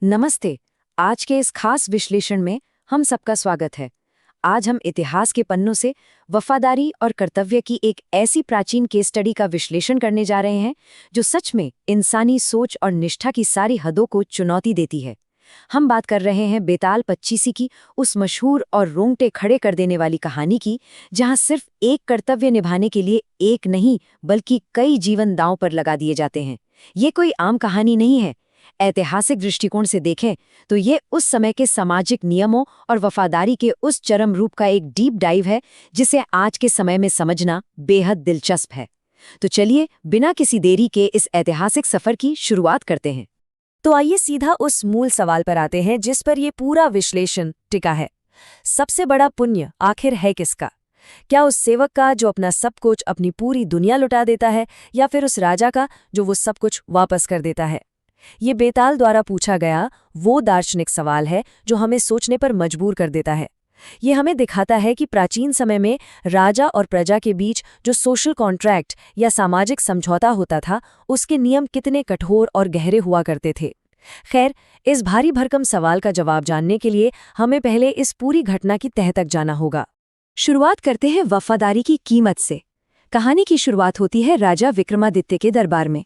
नमस्ते। आज के इस खास विश्लेषण में हम सबका स्वागत है। आज हम इतिहास के पन्नों से वफादारी और कर्तव्य की एक ऐसी प्राचीन केस स्टडी का विश्लेषण करने जा रहे हैं जो सच में इंसानी सोच और निष्ठा की सारी हदों को चुनौती देती है। हम बात कर रहे हैं बेताल 25 की, उस मशहूर और रोंगटे खड़े कर देने वाली कहानी की, जहां सिर्फ एक कर्तव्य निभाने के लिए एक नहीं बल्कि कई जीवन दांव पर लगा दिए जाते हैं। ये कोई आम कहानी नहीं है। ऐतिहासिक दृष्टिकोण से देखें तो ये उस समय के सामाजिक नियमों और वफादारी के उस चरम रूप का एक डीप डाइव है जिसे आज के समय में समझना बेहद दिलचस्प है। तो चलिए बिना किसी देरी के इस ऐतिहासिक सफर की शुरुआत करते हैं। तो आइए सीधा उस मूल सवाल पर आते हैं जिस पर ये पूरा विश्लेषण टिका है। सबसे बड़ा पुण्य आखिर है किसका? क्या उस सेवक का जो अपना सब कुछ, अपनी पूरी दुनिया लुटा देता है, या फिर उस राजा का जो वो सब कुछ वापस कर देता है? ये बेताल द्वारा पूछा गया वो दार्शनिक सवाल है जो हमें सोचने पर मजबूर कर देता है। ये हमें दिखाता है कि प्राचीन समय में राजा और प्रजा के बीच जो सोशल कॉन्ट्रैक्ट या सामाजिक समझौता होता था, उसके नियम कितने कठोर और गहरे हुआ करते थे। खैर, इस भारी भरकम सवाल का जवाब जानने के लिए हमें पहले इस पूरी घटना की तह तक जाना होगा। शुरुआत करते हैं वफादारी की कीमत से। कहानी की शुरुआत होती है राजा विक्रमादित्य के दरबार में।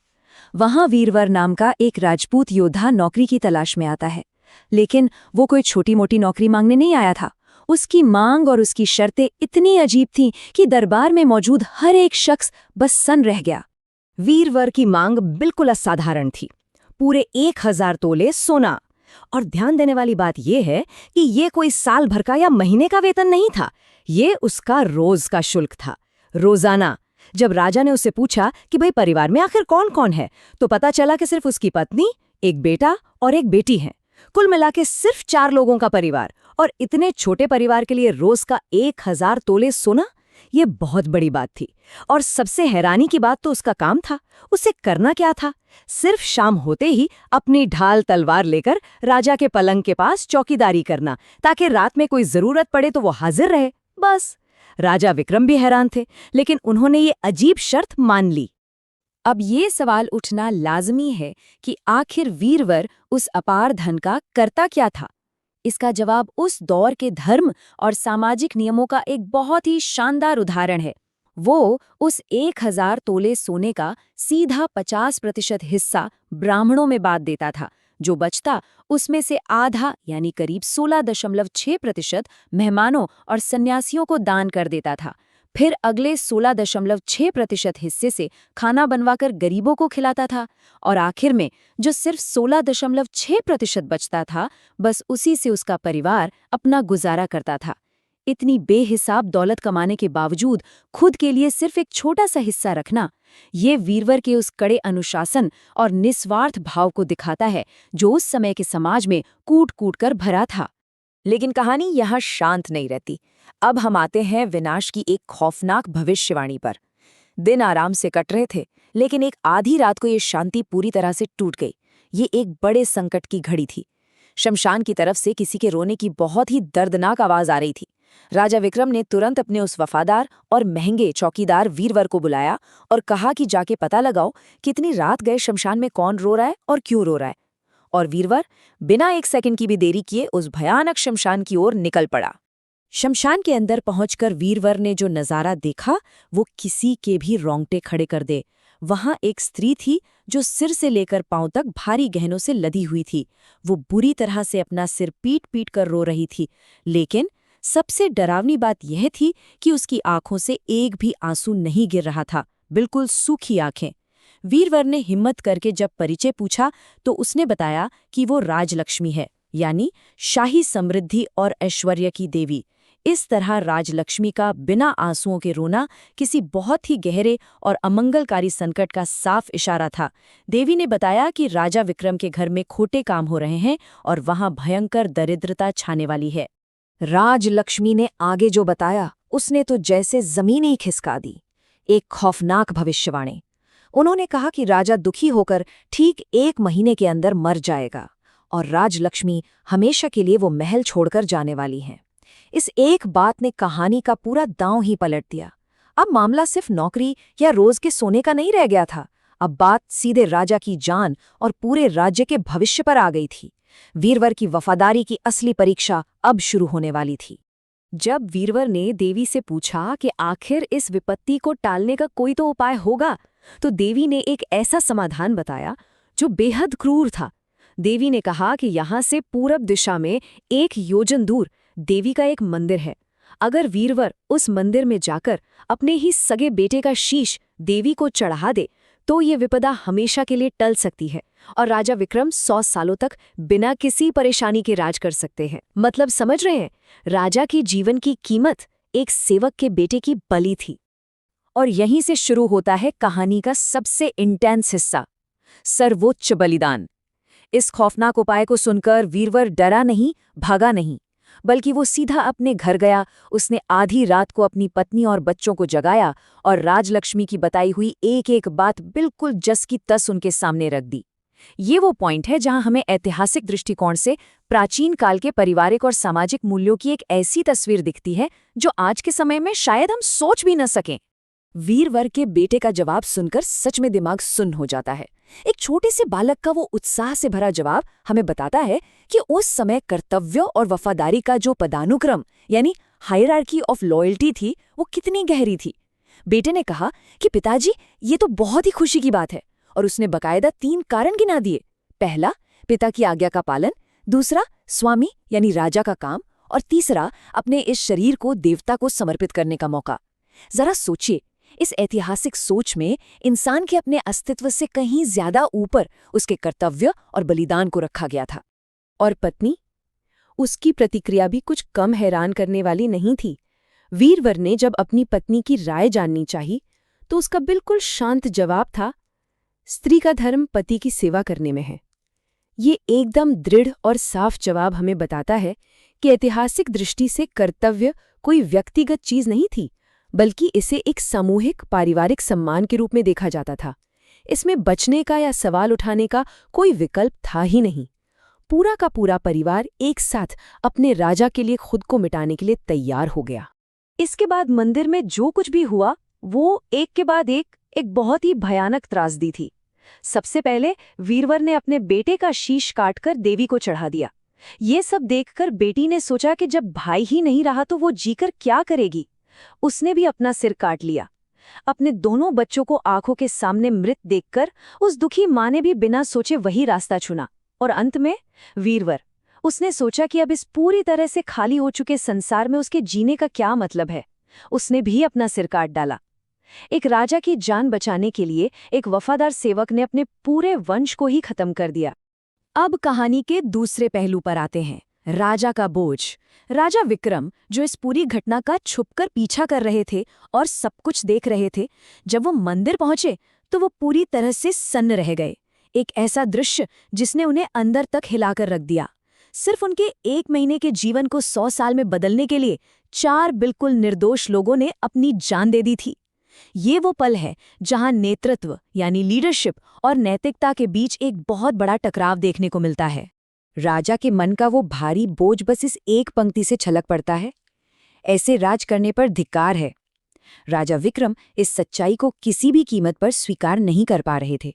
वहां वीरवर नाम का एक राजपूत योद्धा नौकरी की तलाश में आता है, लेकिन वो कोई छोटी मोटी नौकरी मांगने नहीं आया था। उसकी मांग और उसकी शर्तें इतनी अजीब थीं कि दरबार में मौजूद हर एक शख्स बस सन्न रह गया। वीरवर की मांग बिल्कुल असाधारण थी, पूरे 1000 तोले सोना। और ध्यान देने वाली बात यह है कि ये कोई साल भर का या महीने का वेतन नहीं था, ये उसका रोज का शुल्क था, रोजाना। जब राजा ने उससे पूछा कि भाई परिवार में आखिर कौन कौन है, तो पता चला कि सिर्फ उसकी पत्नी, एक बेटा और एक बेटी हैं। कुल मिला के सिर्फ 4 लोगों का परिवार, और इतने छोटे परिवार के लिए रोज का 1000 तोले सोना, ये बहुत बड़ी बात थी। और सबसे हैरानी की बात तो उसका काम था। उसे करना क्या था? सिर्फ शाम होते ही अपनी ढाल तलवार लेकर राजा के पलंग के पास चौकीदारी करना, ताकि रात में कोई जरूरत पड़े तो वो हाजिर रहे, बस। राजा विक्रम भी हैरान थे, लेकिन उन्होंने ये अजीब शर्त मान ली। अब ये सवाल उठना लाजमी है कि आखिर वीरवर उस अपार धन का करता क्या था। इसका जवाब उस दौर के धर्म और सामाजिक नियमों का एक बहुत ही शानदार उदाहरण है। वो उस 1000 तोले सोने का सीधा 50% हिस्सा ब्राह्मणों में बांट देता था। जो बचता उसमें से आधा यानी करीब 16.6% मेहमानों और सन्यासियों को दान कर देता था। फिर अगले 16.6% हिस्से से खाना बनवाकर गरीबों को खिलाता था, और आखिर में जो सिर्फ 16.6% बचता था, बस उसी से उसका परिवार अपना गुजारा करता था। इतनी बेहिसाब दौलत कमाने के बावजूद खुद के लिए सिर्फ एक छोटा सा हिस्सा रखना, ये वीरवर के उस कड़े अनुशासन और निस्वार्थ भाव को दिखाता है जो उस समय के समाज में कूट कूट कर भरा था। लेकिन कहानी यहाँ शांत नहीं रहती। अब हम आते हैं विनाश की एक खौफनाक भविष्यवाणी पर। दिन आराम से कट रहे थे, लेकिन एक आधी रात को ये शांति पूरी तरह से टूट गई। ये एक बड़े संकट की घड़ी थी। शमशान की तरफ से किसी के रोने की बहुत ही दर्दनाक आवाज आ रही थी। राजा विक्रम ने तुरंत अपने उस वफादार और महंगे चौकीदार वीरवर को बुलाया और कहा कि जाके पता लगाओ कितनी रात गए शमशान में कौन रो रहा है और क्यों रो रहा है। और वीरवर बिना एक सेकंड की भी देरी किए उस भयानक शमशान की ओर निकल पड़ा। शमशान के अंदर पहुंचकर वीरवर ने जो नजारा देखा वो किसी के भी रोंगटे खड़े कर दे। वहां एक स्त्री थी जो सिर से लेकर पांव तक भारी गहनों से लदी हुई थी। वो बुरी तरह से अपना सिर पीट पीट कर रो रही थी, लेकिन सबसे डरावनी बात यह थी कि उसकी आंखों से एक भी आंसू नहीं गिर रहा था, बिल्कुल सूखी आंखें। वीरवर ने हिम्मत करके जब परिचय पूछा तो उसने बताया कि वो राजलक्ष्मी है, यानी शाही समृद्धि और ऐश्वर्य की देवी। इस तरह राजलक्ष्मी का बिना आंसुओं के रोना किसी बहुत ही गहरे और अमंगलकारी संकट का साफ इशारा था। देवी ने बताया कि राजा विक्रम के घर में खोटे काम हो रहे हैं और वहां भयंकर दरिद्रता छाने वाली है। राजलक्ष्मी ने आगे जो बताया उसने तो जैसे जमीन ही खिसका दी। एक खौफनाक भविष्यवाणी। उन्होंने कहा कि राजा दुखी होकर ठीक 1 महीने के अंदर मर जाएगा और राजलक्ष्मी हमेशा के लिए वो महल छोड़कर जाने वाली हैं। इस एक बात ने कहानी का पूरा दांव ही पलट दिया। अब मामला सिर्फ नौकरी या रोज के सोने का नहीं रह गया था। अब बात सीधे राजा की जान और पूरे राज्य के भविष्य पर आ गई थी। वीरवर की वफादारी की असली परीक्षा अब शुरू होने वाली थी। जब वीरवर ने देवी से पूछा कि आखिर इस विपत्ति को टालने का कोई तो उपाय होगा, तो देवी ने एक ऐसा समाधान बताया जो बेहद क्रूर था। देवी ने कहा कि यहाँ से पूरब दिशा में 1 योजन दूर देवी का एक मंदिर है। अगर वीरवर उस मंदिर में जाकर अपने ही सगे बेटे का शीश देवी को चढ़ा दे, तो ये विपदा हमेशा के लिए टल सकती है और राजा विक्रम 100 सालों तक बिना किसी परेशानी के राज कर सकते हैं। मतलब समझ रहे हैं, राजा की जीवन की कीमत एक सेवक के बेटे की बलि थी। और यहीं से शुरू होता है कहानी का सबसे इंटेंस हिस्सा, सर्वोच्च बलिदान। इस खौफनाक उपाय को सुनकर वीरवर डरा नहीं, भागा नहीं, बल्कि वो सीधा अपने घर गया। उसने आधी रात को अपनी पत्नी और बच्चों को जगाया और राजलक्ष्मी की बताई हुई एक एक बात बिल्कुल जस की तस उनके सामने रख दी। ये वो पॉइंट है जहां हमें ऐतिहासिक दृष्टिकोण से प्राचीन काल के पारिवारिक और सामाजिक मूल्यों की एक ऐसी तस्वीर दिखती है जो आज के समय में शायद हम सोच भी न सकें। वीरवर के बेटे का जवाब सुनकर सच में दिमाग सुन्न हो जाता है। एक छोटे से बालक का वो उत्साह से भरा जवाब हमें बताता है कि उस समय कर्तव्य और वफादारी का जो पदानुक्रम यानी हायरार्की ऑफ लॉयल्टी थी, वो कितनी गहरी थी। बेटे ने कहा कि पिताजी, ये तो बहुत ही खुशी की बात है, और उसने बकायदा 3 कारण गिना दिए। पहला, पिता की आज्ञा का पालन, दूसरा, स्वामी यानी राजा का काम, और तीसरा, अपने इस शरीर को देवता को समर्पित करने का मौका। जरा सोचिए, इस ऐतिहासिक सोच में इंसान के अपने अस्तित्व से कहीं ज्यादा ऊपर उसके कर्तव्य और बलिदान को रखा गया था। और पत्नी, उसकी प्रतिक्रिया भी कुछ कम हैरान करने वाली नहीं थी। वीरवर ने जब अपनी पत्नी की राय जाननी चाही, तो उसका बिल्कुल शांत जवाब था, स्त्री का धर्म पति की सेवा करने में है। ये एकदम दृढ़ और साफ जवाब हमें बताता है कि ऐतिहासिक दृष्टि से कर्तव्य कोई व्यक्तिगत चीज नहीं थी, बल्कि इसे एक सामूहिक पारिवारिक सम्मान के रूप में देखा जाता था। इसमें बचने का या सवाल उठाने का कोई विकल्प था ही नहीं। पूरा का पूरा परिवार एक साथ अपने राजा के लिए खुद को मिटाने के लिए तैयार हो गया। इसके बाद मंदिर में जो कुछ भी हुआ, वो एक के बाद एक बहुत ही भयानक त्रासदी थी। सबसे पहले वीरवर ने अपने बेटे का शीश काटकर देवी को चढ़ा दिया। ये सब देखकर बेटी ने सोचा कि जब भाई ही नहीं रहा तो वो जीकर क्या करेगी। उसने भी अपना सिर काट लिया। अपने दोनों बच्चों को आंखों के सामने मृत देखकर उस दुखी माँ ने भी बिना सोचे वही रास्ता चुना। और अंत में वीरवर, उसने सोचा कि अब इस पूरी तरह से खाली हो चुके संसार में उसके जीने का क्या मतलब है। उसने भी अपना सिर काट डाला। एक राजा की जान बचाने के लिए एक वफादार सेवक ने अपने पूरे वंश को ही खत्म कर दिया। अब कहानी के दूसरे पहलू पर आते हैं, राजा का बोझ। राजा विक्रम, जो इस पूरी घटना का छुपकर पीछा कर रहे थे और सब कुछ देख रहे थे, जब वो मंदिर पहुंचे तो वो पूरी तरह से सन्न रह गए। एक ऐसा दृश्य जिसने उन्हें अंदर तक हिलाकर रख दिया। सिर्फ उनके 1 महीने के जीवन को 100 साल में बदलने के लिए 4 बिल्कुल निर्दोष लोगों ने अपनी जान दे दी थी। ये वो पल है जहां नेतृत्व यानी लीडरशिप और नैतिकता के बीच एक बहुत बड़ा टकराव देखने को मिलता है। राजा के मन का वो भारी बोझ बस इस एक पंक्ति से छलक पड़ता है, ऐसे राज करने पर धिक्कार है। राजा विक्रम इस सच्चाई को किसी भी कीमत पर स्वीकार नहीं कर पा रहे थे।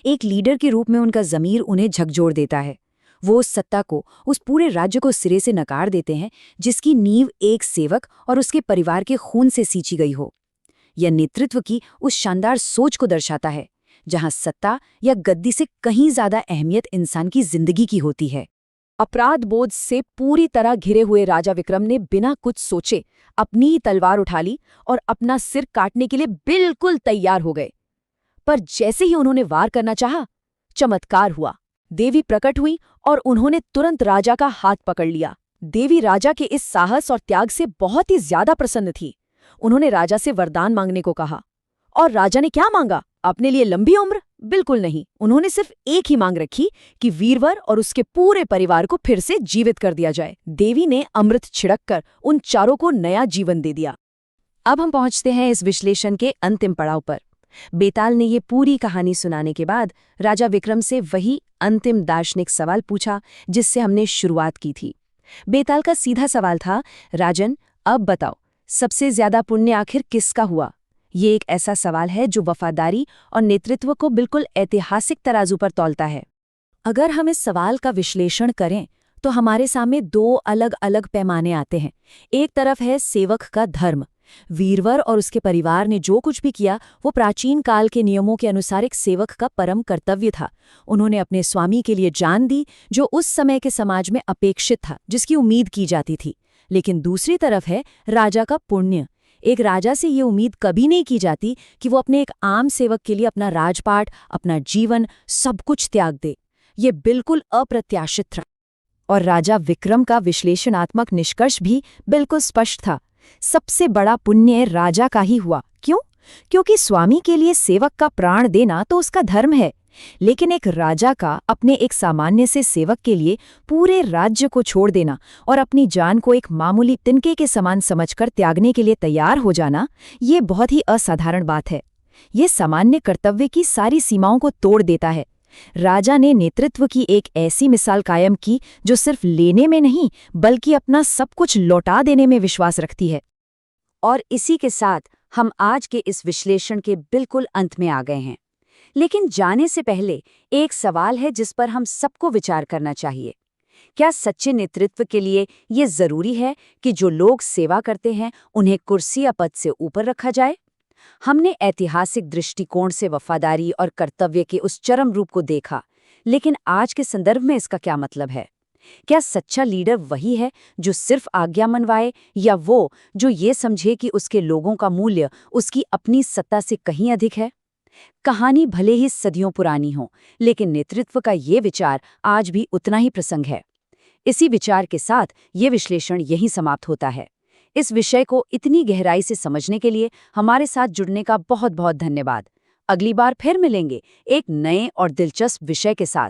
एक लीडर के रूप में उनका ज़मीर उन्हें झकझोर देता है। वो उस सत्ता को, उस पूरे राज्य को सिरे से नकार देते हैं जिसकी नींव एक सेवक और उसके परिवार के खून से सींची गई हो। यह नेतृत्व की उस शानदार सोच को दर्शाता है जहां सत्ता या गद्दी से कहीं ज्यादा अहमियत इंसान की जिंदगी की होती है। अपराध बोध से पूरी तरह घिरे हुए राजा विक्रम ने बिना कुछ सोचे अपनी ही तलवार उठा ली और अपना सिर काटने के लिए बिल्कुल तैयार हो गए। पर जैसे ही उन्होंने वार करना चाहा, चमत्कार हुआ। देवी प्रकट हुई और उन्होंने तुरंत राजा का हाथ पकड़ लिया। देवी राजा के इस साहस और त्याग से बहुत ही ज्यादा प्रसन्न थी। उन्होंने राजा से वरदान मांगने को कहा। और राजा ने क्या मांगा? अपने लिए लंबी उम्र? बिल्कुल नहीं। उन्होंने सिर्फ एक ही मांग रखी कि वीरवर और उसके पूरे परिवार को फिर से जीवित कर दिया जाए। देवी ने अमृत छिड़ककर उन चारों को नया जीवन दे दिया। अब हम पहुंचते हैं इस विश्लेषण के अंतिम पड़ाव पर। बेताल ने ये पूरी कहानी सुनाने के बाद राजा विक्रम से वही अंतिम दार्शनिक सवाल पूछा जिससे हमने शुरुआत की थी। बेताल का सीधा सवाल था, राजन, अब बताओ, सबसे ज्यादा पुण्य आखिर किसका हुआ? ये एक ऐसा सवाल है जो वफादारी और नेतृत्व को बिल्कुल ऐतिहासिक तराजू पर तौलता है। अगर हम इस सवाल का विश्लेषण करें तो हमारे सामने दो अलग अलग पैमाने आते हैं। एक तरफ है सेवक का धर्म। वीरवर और उसके परिवार ने जो कुछ भी किया वो प्राचीन काल के नियमों के अनुसार एक सेवक का परम कर्तव्य था। उन्होंने अपने स्वामी के लिए जान दी, जो उस समय के समाज में अपेक्षित था, जिसकी उम्मीद की जाती थी। लेकिन दूसरी तरफ है राजा का पुण्य। एक राजा से ये उम्मीद कभी नहीं की जाती कि वो अपने एक आम सेवक के लिए अपना राजपाट, अपना जीवन, सब कुछ त्याग दे। ये बिल्कुल अप्रत्याशित था। और राजा विक्रम का विश्लेषणात्मक निष्कर्ष भी बिल्कुल स्पष्ट था। सबसे बड़ा पुण्य राजा का ही हुआ। क्यों? क्योंकि स्वामी के लिए सेवक का प्राण देना तो उसका धर्म है, लेकिन एक राजा का अपने एक सामान्य से सेवक के लिए पूरे राज्य को छोड़ देना और अपनी जान को एक मामूली तिनके के समान समझकर त्यागने के लिए तैयार हो जाना, ये बहुत ही असाधारण बात है। ये सामान्य कर्तव्य की सारी सीमाओं को तोड़ देता है। राजा ने नेतृत्व की एक ऐसी मिसाल कायम की जो सिर्फ लेने में नहीं बल्कि अपना सब कुछ लौटा देने में विश्वास रखती है। और इसी के साथ हम आज के इस विश्लेषण के बिल्कुल अंत में आ गए हैं। लेकिन जाने से पहले एक सवाल है जिस पर हम सबको विचार करना चाहिए। क्या सच्चे नेतृत्व के लिए ये जरूरी है कि जो लोग सेवा करते हैं उन्हें कुर्सी या पद से ऊपर रखा जाए? हमने ऐतिहासिक दृष्टिकोण से वफादारी और कर्तव्य के उस चरम रूप को देखा, लेकिन आज के संदर्भ में इसका क्या मतलब है? क्या सच्चा लीडर वही है जो सिर्फ आज्ञा मनवाए, या वो जो ये समझे कि उसके लोगों का मूल्य उसकी अपनी सत्ता से कहीं अधिक है? कहानी भले ही सदियों पुरानी हो, लेकिन नेतृत्व का ये विचार आज भी उतना ही प्रसंग है। इसी विचार के साथ ये विश्लेषण यहीं समाप्त होता है। इस विषय को इतनी गहराई से समझने के लिए हमारे साथ जुड़ने का बहुत बहुत धन्यवाद। अगली बार फिर मिलेंगे एक नए और दिलचस्प विषय के साथ।